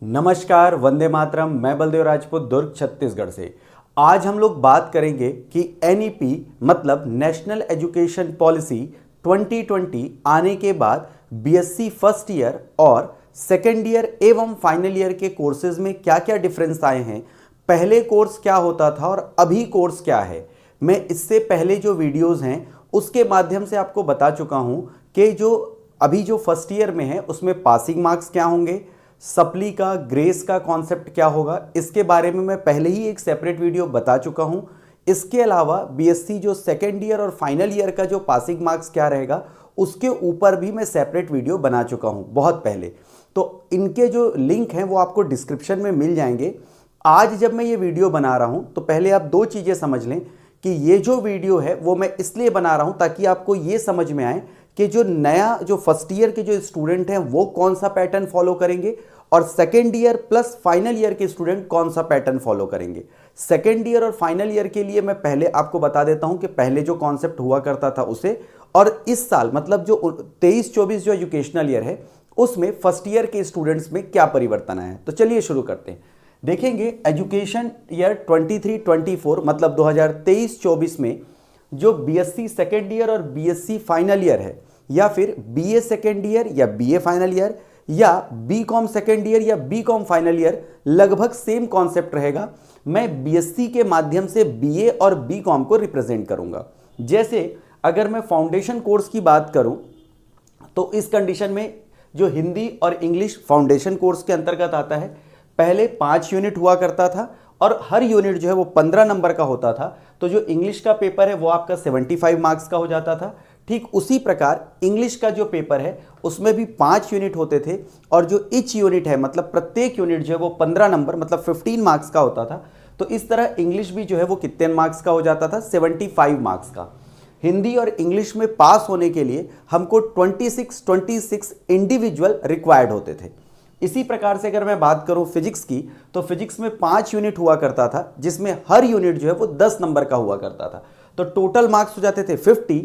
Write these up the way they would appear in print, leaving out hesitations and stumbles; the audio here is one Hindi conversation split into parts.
नमस्कार, वंदे मातरम। मैं बलदेव राजपूत, दुर्ग, छत्तीसगढ़ से। आज हम लोग बात करेंगे कि एनईपी मतलब नेशनल एजुकेशन पॉलिसी 2020 आने के बाद बीएससी फर्स्ट ईयर और सेकेंड ईयर एवं फाइनल ईयर के कोर्सेज में क्या क्या डिफरेंस आए हैं, पहले कोर्स क्या होता था और अभी कोर्स क्या है। मैं इससे पहले जो वीडियोस हैं उसके माध्यम से आपको बता चुका हूं कि अभी जो फर्स्ट ईयर में है उसमें पासिंग मार्क्स क्या होंगे, सप्ली का ग्रेस का कॉन्सेप्ट क्या होगा, इसके बारे में मैं पहले ही एक सेपरेट वीडियो बता चुका हूं। इसके अलावा बीएससी जो सेकेंड ईयर और फाइनल ईयर का जो पासिंग मार्क्स क्या रहेगा उसके ऊपर भी मैं सेपरेट वीडियो बना चुका हूं बहुत पहले। तो इनके जो लिंक हैं वो आपको डिस्क्रिप्शन में मिल जाएंगे। आज जब मैं ये वीडियो बना रहा हूं तो पहले आप दो चीज़ें समझ लें कि ये जो वीडियो है वो मैं इसलिए बना रहा हूं ताकि आपको ये समझ में आए कि जो फर्स्ट ईयर के जो स्टूडेंट हैं वो कौन सा पैटर्न फॉलो करेंगे और second year plus final year के स्टूडेंट कौन सा पैटर्न फॉलो करेंगे। सेकेंड ईयर और फाइनल ईयर के लिए मैं पहले आपको बता देता हूं कि पहले जो कॉन्सेप्ट हुआ करता था उसे, और इस साल मतलब जो 23-24 जो एजुकेशनल ईयर है उसमें फर्स्ट ईयर के स्टूडेंट्स में क्या परिवर्तन आया है। तो चलिए शुरू करते हैं। देखेंगे एजुकेशन ईयर 23-24 मतलब 2023-24 में जो बीएससी सेकेंड ईयर और बीएससी फाइनल ईयर है, या फिर बीए सेकेंड ईयर या बीए फाइनल ईयर या बीकॉम सेकेंड ईयर या बीकॉम फाइनल ईयर, लगभग सेम कॉन्सेप्ट रहेगा। मैं बीएससी के माध्यम से बीए और बीकॉम को रिप्रेजेंट करूंगा। जैसे अगर मैं फाउंडेशन कोर्स की बात करूं तो इस कंडीशन में जो हिंदी और इंग्लिश फाउंडेशन कोर्स के अंतर्गत आता है, पहले 5 यूनिट हुआ करता था और हर यूनिट जो है वो 15 नंबर का होता था। तो जो इंग्लिश का पेपर है वो आपका 75 मार्क्स का हो जाता था। ठीक उसी प्रकार इंग्लिश का जो पेपर है उसमें भी 5 यूनिट होते थे और जो ईच यूनिट है मतलब प्रत्येक यूनिट जो है वो 15 नंबर मतलब 15 मार्क्स का होता था। तो इस तरह इंग्लिश भी जो है वो कितने मार्क्स का हो जाता था, 75 मार्क्स का। हिंदी और इंग्लिश में पास होने के लिए हमको 26 इंडिविजुअल रिक्वायर्ड होते थे। इसी प्रकार से अगर मैं बात करूं फिजिक्स की, तो फिजिक्स में 5 यूनिट हुआ करता था जिसमें हर यूनिट जो है वो 10 नंबर का हुआ करता था। तो टोटल मार्क्स हो जाते थे 50।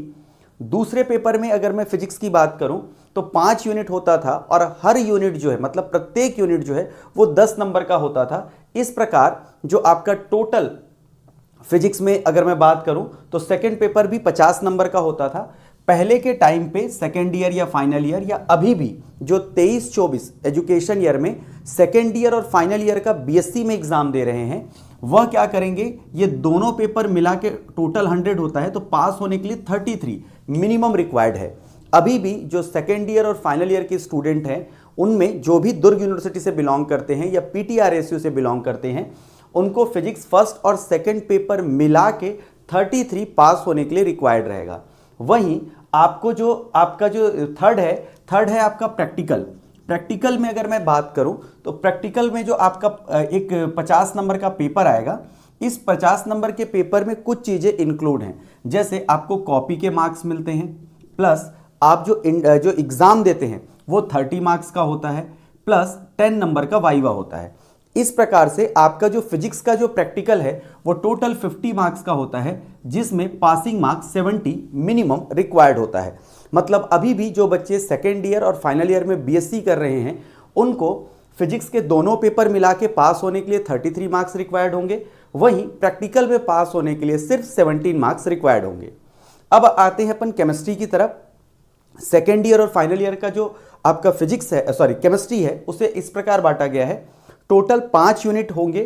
दूसरे पेपर में अगर मैं फिजिक्स की बात करूं तो 5 यूनिट होता था और हर यूनिट जो है मतलब प्रत्येक यूनिट जो है वो 10 नंबर का होता था। इस प्रकार जो आपका टोटल फिजिक्स में अगर मैं बात करूं तो सेकंड पेपर भी 50 नंबर का होता था। पहले के टाइम पे सेकेंड ईयर या फाइनल ईयर या अभी भी जो 23-24 एजुकेशन ईयर में सेकेंड ईयर और फाइनल ईयर का बीएससी में एग्जाम दे रहे हैं, वह क्या करेंगे, ये दोनों पेपर मिला के टोटल 100 होता है तो पास होने के लिए 33 मिनिमम रिक्वायर्ड है। अभी भी जो सेकेंड ईयर और फाइनल ईयर के स्टूडेंट हैं उनमें जो भी दुर्ग यूनिवर्सिटी से बिलोंग करते हैं या पीटीआरएसयू से बिलोंग करते हैं, उनको फिजिक्स फर्स्ट और सेकेंड पेपर मिला के 33 पास होने के लिए रिक्वायर्ड रहेगा। वहीं आपको जो आपका जो थर्ड है आपका प्रैक्टिकल में अगर मैं बात करूं तो प्रैक्टिकल में जो आपका एक 50 नंबर का पेपर आएगा, इस 50 नंबर के पेपर में कुछ चीज़ें इंक्लूड हैं। जैसे आपको कॉपी के मार्क्स मिलते हैं, प्लस आप जो एग्ज़ाम देते हैं वो 30 मार्क्स का होता है, प्लस 10 नंबर का वाइवा होता है। इस प्रकार से आपका जो फिजिक्स का जो प्रैक्टिकल है वो टोटल 50 मार्क्स का होता है, जिसमें पासिंग मार्क्स 70 मिनिमम रिक्वायर्ड होता है। मतलब अभी भी जो बच्चे सेकेंड ईयर और फाइनल ईयर में बीएससी कर रहे हैं उनको फिजिक्स के दोनों पेपर मिला के पास होने के लिए 33 मार्क्स रिक्वायर्ड होंगे, वहीं प्रैक्टिकल में पास होने के लिए सिर्फ 17 मार्क्स रिक्वायर्ड होंगे। अब आते हैं अपन केमिस्ट्री की तरफ। सेकेंड ईयर और फाइनल ईयर का जो आपका केमिस्ट्री है उसे इस प्रकार बांटा गया है। टोटल 5 यूनिट होंगे।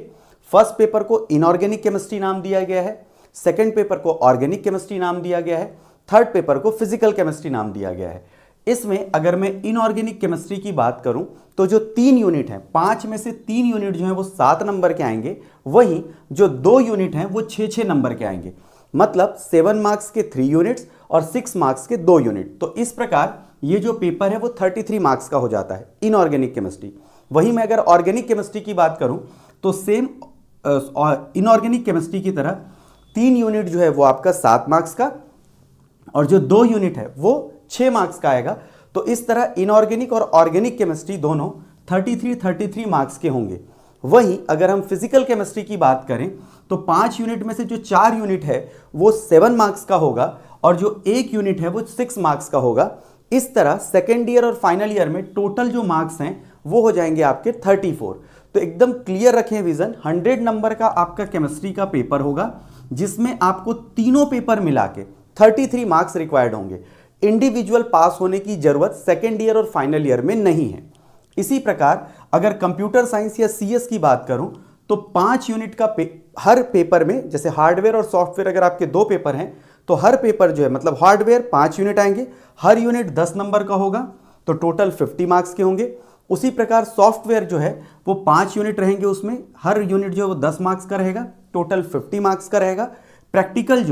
फर्स्ट पेपर को इनऑर्गेनिक केमिस्ट्री नाम दिया गया है, सेकंड पेपर को ऑर्गेनिक केमिस्ट्री नाम दिया गया है, थर्ड पेपर को फिजिकल केमिस्ट्री नाम दिया गया है। इसमें अगर मैं इनऑर्गेनिक केमिस्ट्री की बात करूं तो जो 3 यूनिट हैं, 5 में से 3 यूनिट जो हैं वो 7 नंबर के आएंगे, वहीं जो 2 यूनिट हैं वो 6-6 नंबर के आएंगे। मतलब 7 मार्क्स के 3 यूनिट्स और 6 मार्क्स के 2 यूनिट। तो इस प्रकार ये जो पेपर है वो 33 मार्क्स का हो जाता है इनऑर्गेनिक केमिस्ट्री। वहीं मैं अगर ऑर्गेनिक केमिस्ट्री की बात करूं तो सेम इनऑर्गेनिक केमिस्ट्री की तरह 3 यूनिट जो है वो आपका 7 मार्क्स का और जो 2 यूनिट है वो 6 मार्क्स का आएगा। तो इस तरह इनऑर्गेनिक और ऑर्गेनिक केमिस्ट्री दोनों 33 मार्क्स के होंगे। वहीं अगर हम फिजिकल केमिस्ट्री की बात करें तो 5 यूनिट में से जो 4 यूनिट है वो 7 मार्क्स का होगा और जो 1 यूनिट है वो 6 मार्क्स का होगा। इस तरह सेकेंड ईयर और फाइनल ईयर में टोटल जो मार्क्स हैं वो हो जाएंगे आपके 34। तो एकदम क्लियर रखें विजन, 100 नंबर का आपका केमिस्ट्री का पेपर होगा जिसमें आपको तीनों पेपर मिला के 33 मार्क्स रिक्वायर्ड होंगे। इंडिविजुअल पास होने की जरूरत सेकेंड ईयर और फाइनल ईयर में नहीं है। इसी प्रकार अगर कंप्यूटर साइंस या सीएस की बात करूं तो 5 यूनिट का हर पेपर में, जैसे हार्डवेयर और सॉफ्टवेयर अगर आपके 2 पेपर हैं तो हर पेपर जो है मतलब हार्डवेयर 5 यूनिट आएंगे, हर यूनिट 10 नंबर का होगा तो टोटल 50 मार्क्स के होंगे। उसी प्रकार सॉफ्टवेयर जो है वो 5 यूनिट रहेंगे, उसमें हर यूनिट जो है वो 10 मार्क्स का रहेगा, टोटल 50 मार्क्स का रहेगा। प्रैक्टिकल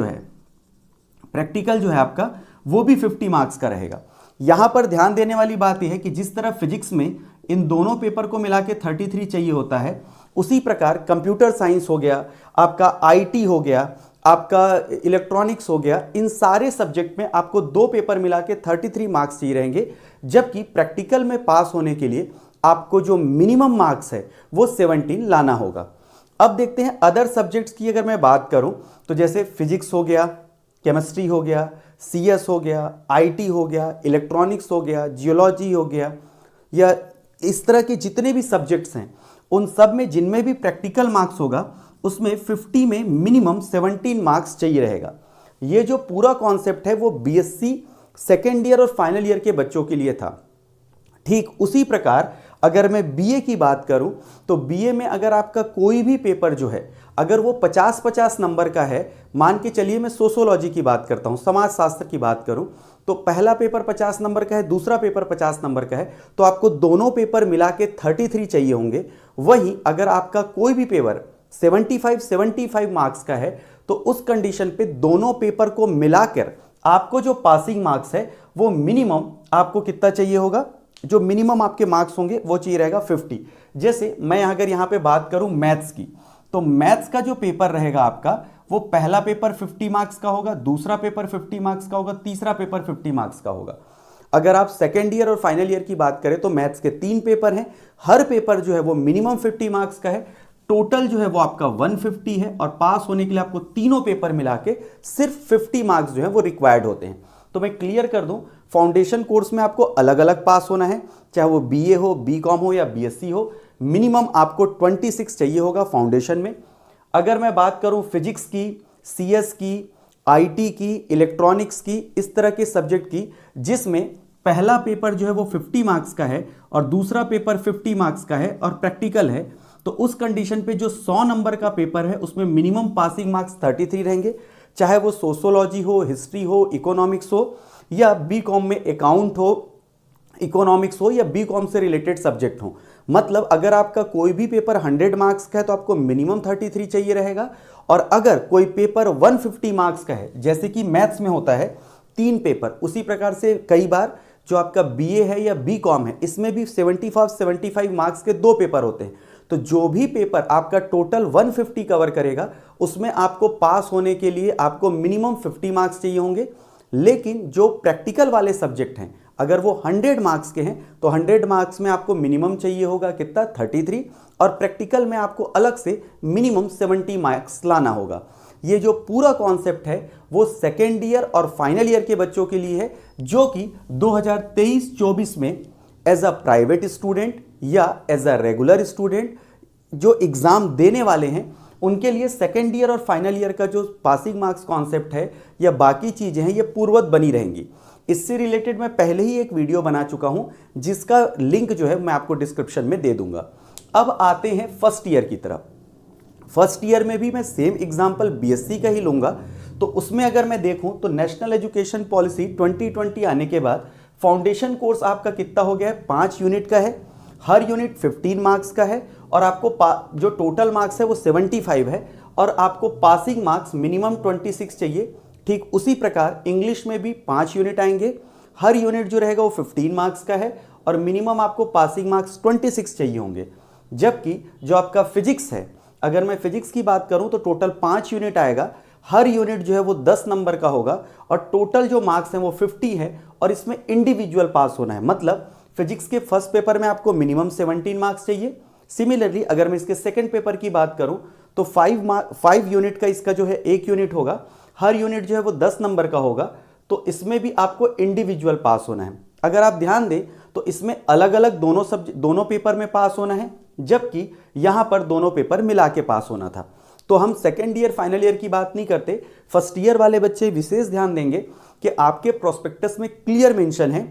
जो है आपका वो भी 50 मार्क्स का रहेगा। यहां पर ध्यान देने वाली बात यह है कि जिस तरह फिजिक्स में इन दोनों पेपर को मिला के 33 चाहिए होता है, उसी प्रकार कंप्यूटर साइंस हो गया, आपका आईटी हो गया, आपका इलेक्ट्रॉनिक्स हो गया, इन सारे सब्जेक्ट में आपको 2 पेपर मिला के 33 मार्क्स चाहिए रहेंगे। जबकि प्रैक्टिकल में पास होने के लिए आपको जो मिनिमम मार्क्स है वो 17 लाना होगा। अब देखते हैं अदर सब्जेक्ट्स की अगर मैं बात करूं तो जैसे फिजिक्स हो गया, केमिस्ट्री हो गया, सीएस हो गया, आईटी हो गया, इलेक्ट्रॉनिक्स हो गया, जियोलॉजी हो गया, या इस तरह के जितने भी सब्जेक्ट्स हैं उन सब में जिनमें भी प्रैक्टिकल मार्क्स होगा उसमें 50 में मिनिमम 17 मार्क्स चाहिए रहेगा। ये जो पूरा कॉन्सेप्ट है वो बीएससी सेकेंड ईयर और फाइनल ईयर के बच्चों के लिए था। ठीक उसी प्रकार अगर मैं बीए की बात करूं तो बीए में अगर आपका कोई भी पेपर जो है अगर वो 50-50 नंबर का है, मान के चलिए मैं सोशियोलॉजी की बात करता हूं, समाज शास्त्र की बात करूं तो पहला पेपर 50 नंबर का है, दूसरा पेपर 50 नंबर का है, तो आपको दोनों पेपर मिला के 33 चाहिए होंगे। वहीं अगर आपका कोई भी पेपर 75 मार्क्स का है तो उस कंडीशन पे दोनों पेपर को मिलाकर आपको जो पासिंग मार्क्स है वो मिनिमम आपको कितना चाहिए होगा, जो मिनिमम आपके मार्क्स होंगे वो चाहिए रहेगा 50। जैसे मैं अगर यहां पे बात करूं मैथ्स की, तो मैथ्स का जो पेपर रहेगा आपका वो पहला पेपर 50 मार्क्स का होगा, दूसरा पेपर 50 मार्क्स का होगा, तीसरा पेपर 50 मार्क्स का होगा। अगर आप सेकेंड ईयर और फाइनल ईयर की बात करें तो मैथ्स के 3 पेपर हैं, हर पेपर जो है वो मिनिमम 50 मार्क्स का है, टोटल जो है वो आपका 150 है और पास होने के लिए आपको तीनों पेपर मिला के सिर्फ 50 मार्क्स जो है वो रिक्वायर्ड होते हैं। तो मैं क्लियर कर दूं, फाउंडेशन कोर्स में आपको अलग अलग पास होना है, चाहे वो बीए हो, बीकॉम हो या बीएससी हो, मिनिमम आपको 26 चाहिए होगा फाउंडेशन में। अगर मैं बात करूं फिजिक्स की, सीएस की, आईटी की, इलेक्ट्रॉनिक्स की, इस तरह के सब्जेक्ट की जिसमें पहला पेपर जो है वो 50 मार्क्स का है और दूसरा पेपर 50 मार्क्स का है और प्रैक्टिकल है, तो उस कंडीशन पे जो 100 नंबर का पेपर है उसमें मिनिमम पासिंग मार्क्स 33 रहेंगे, चाहे वो सोशियोलॉजी हो, हिस्ट्री हो, इकोनॉमिक्स हो या बीकॉम में अकाउंट हो, इकोनॉमिक्स हो या बीकॉम से रिलेटेड सब्जेक्ट हो। मतलब अगर आपका कोई भी पेपर 100 मार्क्स का है तो आपको मिनिमम 33 चाहिए रहेगा, और अगर कोई पेपर 150 मार्क्स का है जैसे कि मैथ्स में होता है 3 पेपर, उसी प्रकार से कई बार जो आपका बीए है या बीकॉम है इसमें भी 75 मार्क्स के 2 पेपर होते हैं। तो जो भी पेपर आपका टोटल 150 कवर करेगा उसमें आपको पास होने के लिए आपको मिनिमम 50 मार्क्स चाहिए होंगे। लेकिन जो प्रैक्टिकल वाले सब्जेक्ट हैं अगर वो 100 मार्क्स के हैं तो 100 मार्क्स में आपको मिनिमम चाहिए होगा कितना, 33, और प्रैक्टिकल में आपको अलग से मिनिमम 70 मार्क्स लाना होगा। ये जो पूरा कॉन्सेप्ट है वो सेकेंड ईयर और फाइनल ईयर के बच्चों के लिए है जो कि 2023-24 में एज अ प्राइवेट स्टूडेंट या एज अ रेगुलर स्टूडेंट जो एग्जाम देने वाले हैं उनके लिए सेकेंड ईयर और फाइनल ईयर का जो पासिंग मार्क्स कॉन्सेप्ट है या बाकी चीजें हैं ये पूर्ववत बनी रहेंगी। इससे रिलेटेड मैं पहले ही एक वीडियो बना चुका हूं जिसका लिंक जो है मैं आपको डिस्क्रिप्शन में दे दूंगा। अब आते हैं फर्स्ट ईयर की तरफ। फर्स्ट ईयर में भी मैं सेम एग्जांपल बीएससी का ही लूंगा। तो उसमें अगर मैं देखूं तो नेशनल एजुकेशन पॉलिसी 2020 आने के बाद फाउंडेशन कोर्स आपका कितना हो गया है, 5 यूनिट का है, हर यूनिट 15 मार्क्स का है और आपको जो टोटल मार्क्स है वो 75 है और आपको पासिंग मार्क्स मिनिमम 26 चाहिए। ठीक उसी प्रकार इंग्लिश में भी 5 यूनिट आएंगे, हर यूनिट जो रहेगा वो 15 मार्क्स का है और मिनिमम आपको पासिंग मार्क्स 26 चाहिए होंगे। जबकि जो आपका फिजिक्स है, अगर मैं फिजिक्स की बात करूं तो टोटल 5 यूनिट आएगा, हर यूनिट जो है वो 10 नंबर का होगा और टोटल जो मार्क्स हैं वो 50 है और इसमें इंडिविजुअल पास होना है। मतलब फिजिक्स के फर्स्ट पेपर में आपको मिनिमम 17 मार्क्स चाहिए। सिमिलरली अगर मैं इसके सेकंड पेपर की बात करूं तो 5 यूनिट का इसका जो है एक यूनिट होगा, हर यूनिट जो है वो 10 नंबर का होगा, तो इसमें भी आपको इंडिविजुअल पास होना है। अगर आप ध्यान दें तो इसमें अलग अलग दोनों पेपर में पास होना है, जबकि यहां पर दोनों पेपर मिला के पास होना था। तो हम सेकेंड ईयर फाइनल ईयर की बात नहीं करते, फर्स्ट ईयर वाले बच्चे विशेष ध्यान देंगे कि आपके प्रोस्पेक्टस में क्लियर मेंशन है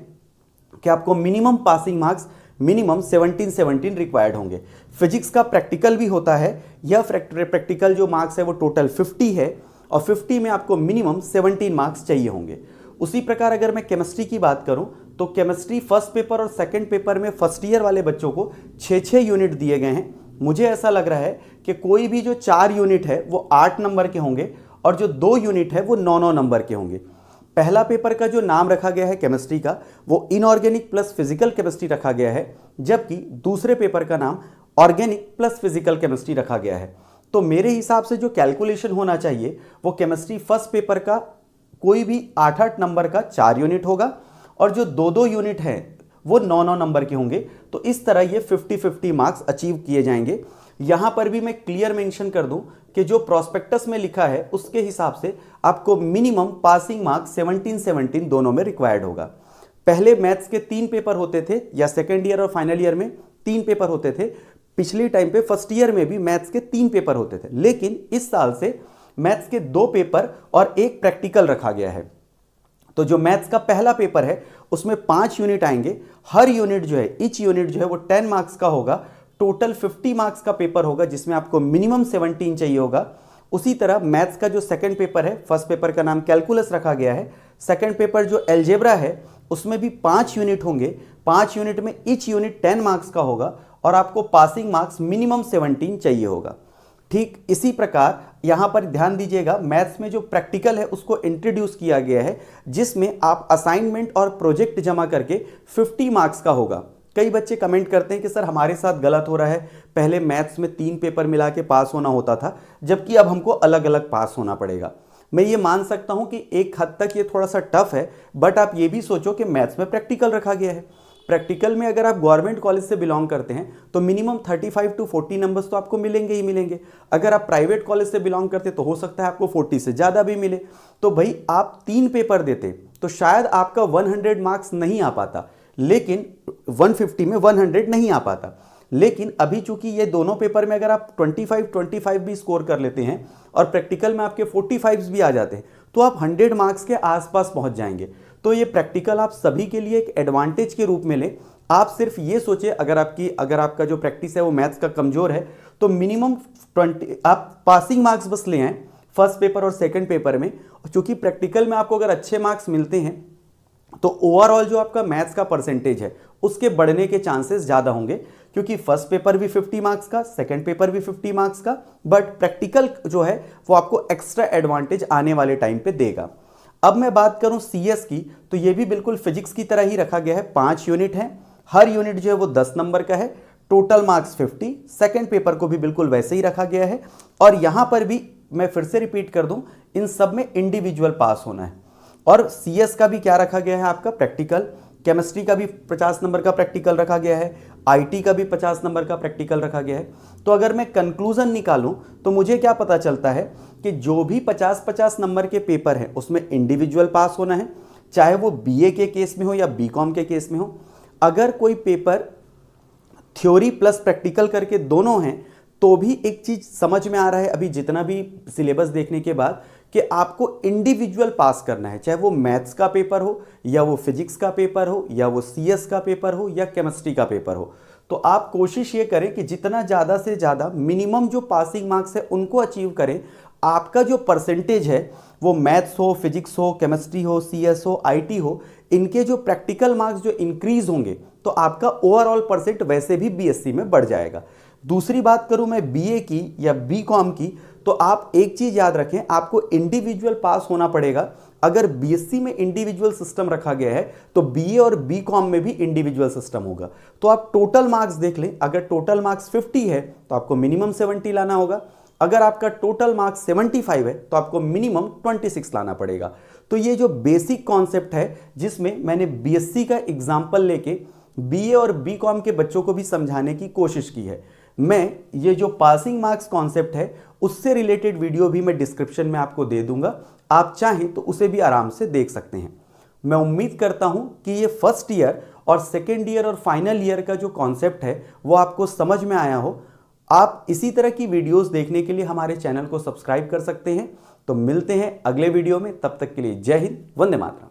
कि आपको minimum passing marks minimum 17 required होंगे। फिजिक्स का प्रैक्टिकल भी होता है, यह प्रैक्टिकल जो मार्क्स है वो टोटल 50 है और 50 में आपको मिनिमम 17 मार्क्स चाहिए होंगे। उसी प्रकार अगर मैं केमिस्ट्री की बात करूं तो केमिस्ट्री फर्स्ट पेपर और सेकंड पेपर में फर्स्ट ईयर वाले बच्चों को 6 यूनिट दिए गए हैं। मुझे ऐसा लग रहा है कि कोई भी जो 4 यूनिट है वो 8 नंबर के होंगे और जो 2 यूनिट है वो 9 नंबर के होंगे। पहला पेपर का जो नाम रखा गया है केमिस्ट्री का वो इनऑर्गेनिक प्लस फिजिकल केमिस्ट्री रखा गया है, जबकि दूसरे पेपर का नाम ऑर्गेनिक प्लस फिजिकल केमिस्ट्री रखा गया है। तो मेरे हिसाब से जो कैलकुलेशन होना चाहिए वो केमिस्ट्री फर्स्ट पेपर का कोई भी 8 नंबर का 4 यूनिट होगा और जो 2 यूनिट हैं वो 9 नंबर के होंगे। तो इस तरह ये 50-50 मार्क्स अचीव किए जाएंगे। यहां पर भी मैं क्लियर मेंशन कर दूं कि जो प्रोस्पेक्टस में लिखा है उसके हिसाब से आपको मिनिमम पासिंग मार्क्स 17 दोनों में रिक्वायर्ड होगा। पहले मैथ्स के 3 पेपर होते थे, या सेकेंड ईयर और फाइनल ईयर में 3 पेपर होते थे। पिछले टाइम पे फर्स्ट ईयर में भी मैथ्स के 3 पेपर होते थे, लेकिन इस साल से मैथ्स के 2 पेपर और 1 प्रैक्टिकल रखा गया है। तो जो मैथ्स का पहला पेपर है उसमें 5 यूनिट आएंगे। हर यूनिट जो है, ईच यूनिट जो है वो 10 मार्क्स का होगा। टोटल 50 मार्क्स का पेपर होगा जिसमें आपको मिनिमम 17 चाहिए होगा। उसी तरह मैथ्स का जो सेकंड पेपर है, फर्स्ट पेपर का नाम कैलकुलस रखा गया है, सेकंड पेपर जो अलजेब्रा है उसमें भी 5 यूनिट होंगे। 5 यूनिट में ईच यूनिट 10 मार्क्स का होगा और आपको पासिंग मार्क्स मिनिमम 17 चाहिए होगा। ठीक इसी प्रकार यहां पर ध्यान दीजिएगा, मैथ्स में जो प्रैक्टिकल है उसको इंट्रोड्यूस किया गया है, जिसमें आप असाइनमेंट और प्रोजेक्ट जमा करके 50 मार्क्स का होगा। कई बच्चे कमेंट करते हैं कि सर हमारे साथ गलत हो रहा है, पहले मैथ्स में 3 पेपर मिला के पास होना होता था, जबकि अब हमको अलग अलग पास होना पड़ेगा। मैं ये मान सकता हूं कि एक हद तक ये थोड़ा सा टफ है, बट आप ये भी सोचो कि मैथ्स में प्रैक्टिकल रखा गया है। प्रैक्टिकल में अगर आप गवर्नमेंट कॉलेज से बिलोंग करते हैं तो मिनिमम 35 to 40 नंबर्स तो आपको मिलेंगे ही मिलेंगे। अगर आप प्राइवेट कॉलेज से बिलोंग करते तो हो सकता है आपको 40 से ज़्यादा भी मिले। तो भाई आप 3 पेपर देते तो शायद आपका 100 मार्क्स नहीं आ पाता, लेकिन 150 में 100 नहीं आ पाता। लेकिन अभी चूंकि ये दोनों पेपर में अगर आप 25 भी स्कोर कर लेते हैं और प्रैक्टिकल में आपके 45 भी आ जाते हैं तो आप 100 मार्क्स के आसपास पहुंच जाएंगे। तो ये प्रैक्टिकल आप सभी के लिए एक एडवांटेज के रूप में लें। आप सिर्फ ये सोचिए, अगर आपका जो प्रैक्टिस है वो मैथ्स का कमजोर है तो मिनिमम 20 आप पासिंग मार्क्स बस ले आए फर्स्ट पेपर और सेकंड पेपर में। चूंकि प्रैक्टिकल में आपको अगर अच्छे मार्क्स मिलते हैं तो ओवरऑल जो आपका मैथ्स का परसेंटेज है उसके बढ़ने के चांसेस ज़्यादा होंगे, क्योंकि फर्स्ट पेपर भी 50 मार्क्स का, सेकंड पेपर भी 50 मार्क्स का, बट प्रैक्टिकल जो है वो आपको एक्स्ट्रा एडवांटेज आने वाले टाइम पे देगा। अब मैं बात करूं सीएस की, तो ये भी बिल्कुल फिजिक्स की तरह ही रखा गया है। 5 यूनिट हैं, हर यूनिट जो है वो 10 नंबर का है, टोटल मार्क्स 50। सेकेंड पेपर को भी बिल्कुल वैसे ही रखा गया है और यहां पर भी मैं फिर से रिपीट कर दूं, इन सब में इंडिविजुअल पास होना है। और सीएस का भी क्या रखा गया है आपका प्रैक्टिकल, केमिस्ट्री का भी 50 नंबर का प्रैक्टिकल रखा गया है, आईटी का भी 50 नंबर का प्रैक्टिकल रखा गया है। तो अगर मैं कंक्लूजन निकालूं तो मुझे क्या पता चलता है कि जो भी 50-50 नंबर के पेपर हैं उसमें इंडिविजुअल पास होना है, चाहे वो बीए के केस में हो या बीकॉम के केस में हो। अगर कोई पेपर थ्योरी प्लस प्रैक्टिकल करके दोनों हैं तो भी एक चीज समझ में आ रहा है अभी जितना भी सिलेबस देखने के बाद, कि आपको इंडिविजुअल पास करना है, चाहे वो मैथ्स का पेपर हो या वो फिजिक्स का पेपर हो या वो सीएस का पेपर हो या केमिस्ट्री का पेपर हो। तो आप कोशिश ये करें कि जितना ज़्यादा से ज़्यादा मिनिमम जो पासिंग मार्क्स है उनको अचीव करें। आपका जो परसेंटेज है वो मैथ्स हो, फिजिक्स हो, केमिस्ट्री हो, सीएस हो, आईटी हो, इनके जो प्रैक्टिकल मार्क्स जो इंक्रीज होंगे तो आपका ओवरऑल परसेंट वैसे भी बीएससी में बढ़ जाएगा। दूसरी बात करूं मैं बीए की या बीकॉम की, तो आप एक चीज याद रखें, आपको इंडिविजुअल पास होना पड़ेगा। अगर बीएससी में इंडिविजुअल सिस्टम रखा गया है तो बीए और बीकॉम में भी इंडिविजुअल सिस्टम होगा। तो आप टोटल मार्क्स देख लें, अगर टोटल मार्क्स 50 है तो आपको मिनिमम 70 लाना होगा। अगर आपका टोटल मार्क्स 75 है तो आपको मिनिमम 26 लाना पड़ेगा। तो ये जो बेसिक कॉन्सेप्ट है जिसमें मैंने बीएससी का एग्जाम्पल लेके बीए और बीकॉम के बच्चों को भी समझाने की कोशिश की है। मैं ये जो पासिंग मार्क्स कॉन्सेप्ट है उससे रिलेटेड वीडियो भी मैं डिस्क्रिप्शन में आपको दे दूंगा, आप चाहें तो उसे भी आराम से देख सकते हैं। मैं उम्मीद करता हूं कि ये फर्स्ट ईयर और सेकेंड ईयर और फाइनल ईयर का जो कॉन्सेप्ट है वो आपको समझ में आया हो, आप इसी तरह की वीडियोस देखने के लिए हमारे चैनल को सब्सक्राइब कर सकते हैं। तो मिलते हैं अगले वीडियो में, तब तक के लिए जय हिंद, वंदे मातरम।